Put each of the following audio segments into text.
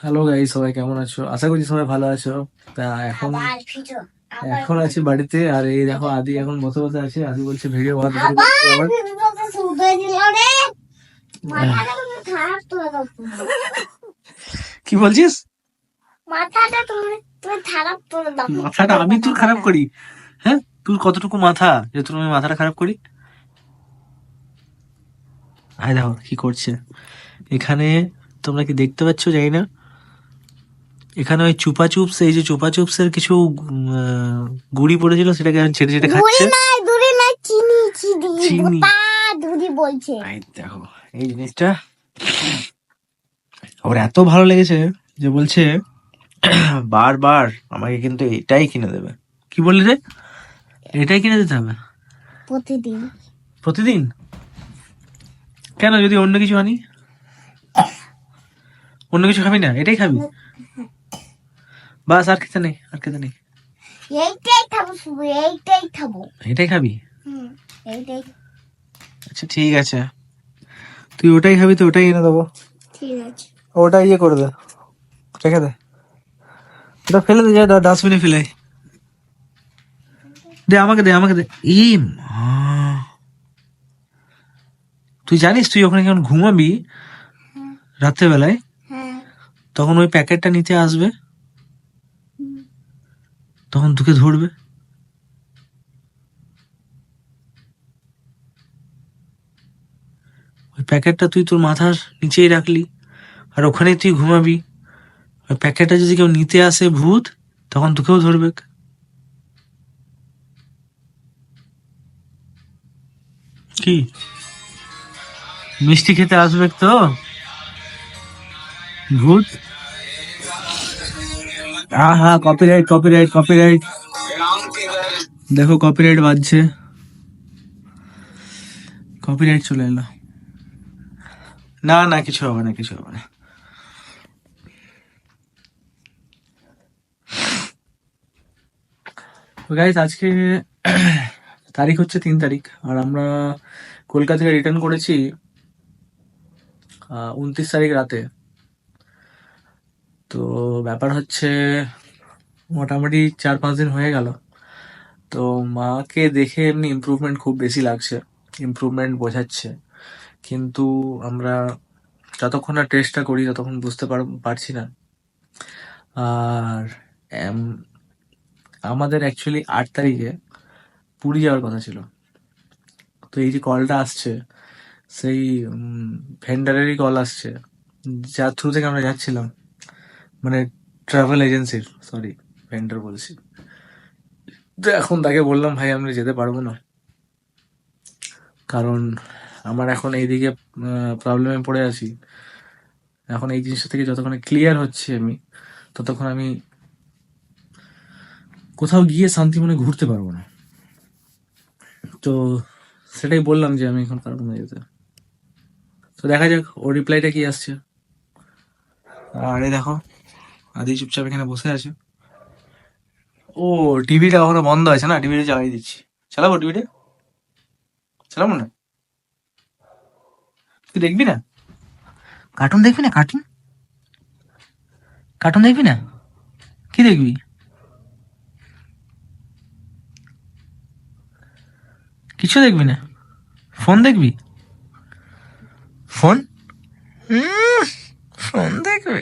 Hello guys, সবাই কেমন আছো? আশা করছি সবাই ভালো আছো। তা এখন এখন আছি বাড়িতে, আর এই দেখো আদি এখন বসে বসে আছে। আদি বলছে ভিডিও বানাতে শুরু করতে আবার। কি বলছিস? মাথাটা আমি তোর খারাপ করি? হ্যাঁ, তুই কতটুকু মাথা যে তোর আমি মাথাটা খারাপ করি? আয় দেখো কি করছে এখানে। তোমরা কি দেখতে পাচ্ছ জানি না। এখানে ওই চুপা চুপস, এই যে চুপা চুপস এর কিছু গুড়ি পড়েছিল, সেটাকে এখন ছেটে ছেটে খাচ্ছে। চিনি এই দেখো, এই জিনিসটা ওর এত ভালো লেগেছে যে বলছে বারবার আমাকে কিন্তু এটাই কিনে দেবে। কি বললি রে? এটাই কিনে দিতে হবে প্রতিদিন। প্রতিদিন? কেন, যদি অন্য কিছু আনি? অন্য কিছু খাবি না, এটাই খাবি? বাস, আর খেতে নেই, আর খেতে নেই। এইটাই খাবো, শুধু এইটাই খাবো। এটাই খাবি? এইটাই। আচ্ছা ঠিক আছে, তুই ওটাই খাবি তো ওটাই এনে দেবো। ঠিক আছে। ওটা ইয়ে করে দে, রেখে দে, ওটা ফেলে দে, যা ডাস্টবিনে ফেলে আয়। দে আমাকে, দে আমাকে, দে। ই মা, তুই জানিস তুই ওখানে যখন ঘুমাবি রাত্রেবেলায়, হ্যাঁ। তখন ওই প্যাকেটটা নিতে আসবে, তখন তোকে ধরবে। ওই প্যাকেটটা তুই তোর মাথার নিচেই রাখলি, আর ওখানেই তুই ঘুমাবি। ওই প্যাকেটটা যদি কেউ নিতে আসে ভূত, তখন তোকেও ধরবে। কি মিষ্টি খেতে আসবে তো ভূত? হ্যাঁ, কপিরাইট কপিরাইট কপিরাইট, দেখো কপিরাইট বাজছে, কপিরাইট চলে এলো। না না, কিছু হবে না, কিছু হবে না। গাইস, আজকে তারিখ হচ্ছে 3 তারিখ, আর আমরা কলকাতা থেকে রিটার্ন করেছি 29 তারিখ রাতে। তো ব্যাপার হচ্ছে, মোটামুটি 4-5 দিন হয়ে গেল। তো মাকে দেখে এমনি ইমপ্রুভমেন্ট খুব বেশি লাগছে, ইমপ্রুভমেন্ট বোঝাচ্ছে, কিন্তু আমরা যতক্ষণ না টেস্টটা করি ততক্ষণ বুঝতে পারছি না। আর আমাদের অ্যাকচুয়ালি 8 তারিখে পুরী যাওয়ার কথা ছিল। তো এই যে কলটা আসছে, সেই ভেন্ডারেরই কল আসছে, যার থ্রু থেকে আমরা যাচ্ছিলাম, মানে ট্রাভেল এজেন্সির, সরি ভেন্ডার বলছি। তো এখন তাকে বললাম, ভাই আমরা যেতে পারবো না, কারণ আমার এখন এইদিকে প্রবলেমে পড়ে আছি। এখন এই জিনিসটা থেকে যতক্ষণ ক্লিয়ার হচ্ছে আমি, ততক্ষণ আমি কোথাও গিয়ে শান্তি মনে ঘুরতে পারবো না। তো সেটাই বললাম যে আমি এখন পারবো না যেতে। তো দেখা যাক ওর রিপ্লাইটা কি আসছে। আরে দেখো, আদি চুপচাপ এখানে বসে আছে। ও, টিভিটা এখনো বন্ধ আছে না, টিভিটা চালাই দিচ্ছি। চালাবো টিভিটা? চালাবো না? তুই দেখবি না? কার্টুন দেখবি না? কার্টুন কার্টুন দেখবি না? কি দেখবি? কিছু দেখবি না? ফোন দেখবি? ফোন ফোন দেখবে?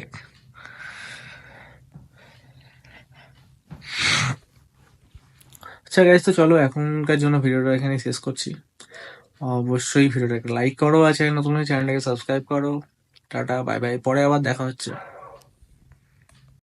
আচ্ছা গাইস, তো চলো এখনকার জন্য ভিডিওটা এখানে শেষ করছি। অবশ্যই ভিডিওটাকে লাইক করো, আর চ্যানেল নতুন হলে চ্যানেলটাকে সাবস্ক্রাইব করো। টাটা, বাই বাই, পরে আবার দেখা হচ্ছে।